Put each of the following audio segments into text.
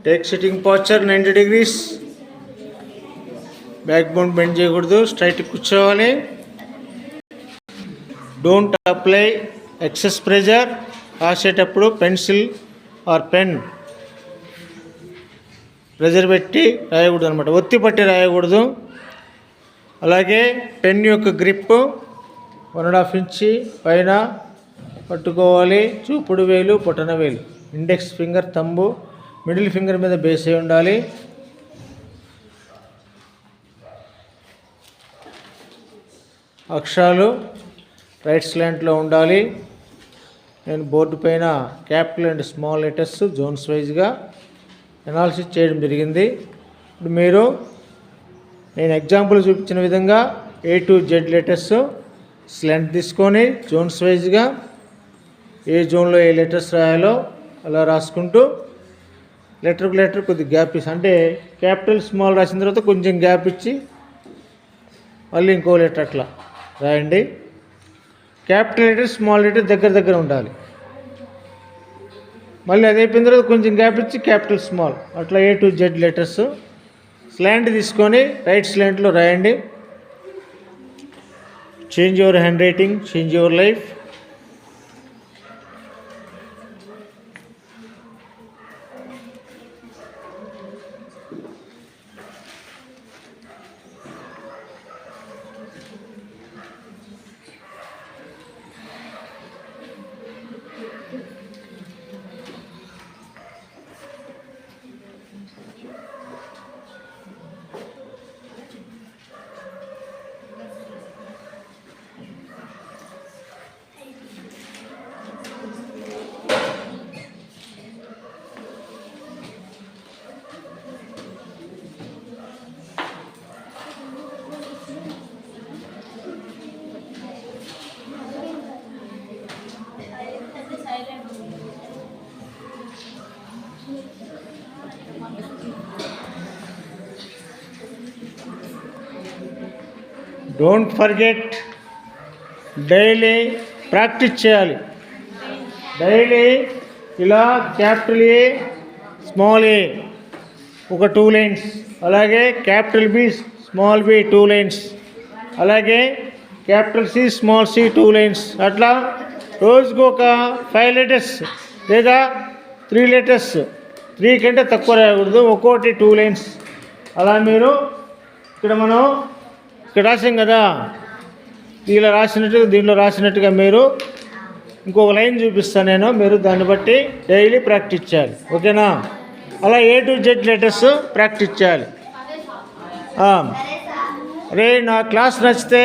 Take sitting posture 90 degrees. Back bone bend చేయకూడదు, straight కూర్చోవాలి. Don't apply excess pressure. రాసేటప్పుడు pencil are pen pressure పెట్టి రాయకూడదు అనమాట, ఒత్తి పట్టి రాయకూడదు. అలాగే పెన్ యొక్క గ్రిప్ 1.5 ఇంచ్ పైన పట్టుకోవాలి. చూపుడు వేలు, పొటన వేలు, index finger, thumb, middle finger మీద బేస్ అయి ఉండాలి. అక్షరాలు రైట్ స్లాంట్లో ఉండాలి. నేను బోర్డు పైన capital and small letters zones వైజ్గా ఎనాలిసిస్ చేయడం జరిగింది. ఇప్పుడు మీరు నేను ఎగ్జాంపుల్ చూపించిన విధంగా A to Z letters slant తీసుకొని జోన్స్ వైజ్గా ఏ జోన్లో ఏ లెటర్స్ రాయాలో అలా రాసుకుంటూ లెటర్ కొద్దిగా గ్యాప్ ఇచ్చి, అంటే క్యాపిటల్ స్మాల్ రాసిన తర్వాత కొంచెం గ్యాప్ ఇచ్చి మళ్ళీ ఇంకో లెటర్ అట్లా రాయండి. క్యాపిటల్ లెటర్ స్మాల్ లెటర్ దగ్గర ఉండాలి. మళ్ళీ అది అయిపోయిన తర్వాత కొంచెం గ్యాప్ ఇచ్చి క్యాపిటల్ స్మాల్ అట్లా A to Z letters slant తీసుకొని రైట్ స్లాంట్లో రాయండి. Change your handwriting, change your life. Don't forget, daily practice చేయాలి. డైలీ ఇలా క్యాపిటల్ ఏ స్మాల్ ఏ ఒక 2 lines, అలాగే capital B small B 2 lines, అలాగే capital C small C 2 lines. అట్లా రోజుకు ఒక 5 letters లేదా 3 letters, 3 కంటే తక్కువ రాయకూడదు, ఒక్కోటి 2 lines. అలా మీరు మనం ఇక్కడ రాసాం కదా, దీనిలో రాసినట్టుగా మీరు ఇంకొక లైన్ చూపిస్తాను నేను, మీరు దాన్ని బట్టి డైలీ ప్రాక్టీస్ చేయాలి. ఓకేనా? అలా A to Z letters practice చేయాలి. అరే నా క్లాస్ నచ్చితే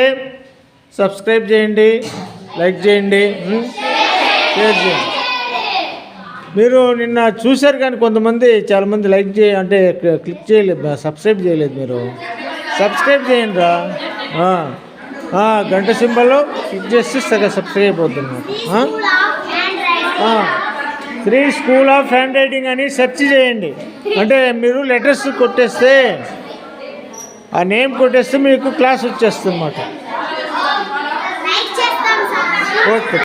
సబ్స్క్రైబ్ చేయండి, లైక్ చేయండి, షేర్ చేయండి. మీరు నిన్న చూశారు కానీ కొంతమంది చాలామంది లైక్ అంటే క్లిక్ చేయలేదు, సబ్స్క్రైబ్ చేయలేదు. మీరు సబ్స్క్రైబ్ చేయండి రా, గంట సింబల్లో క్లిక్ చేస్తే సబ్స్క్రైబ్ అయిపోతుంది. Shri school of handwriting అని సెర్చ్ చేయండి. అంటే మీరు లెటర్స్ కొట్టేస్తే, ఆ నేమ్ కొట్టేస్తే మీకు క్లాస్ వచ్చేస్తుంది అన్నమాట. ఓకే.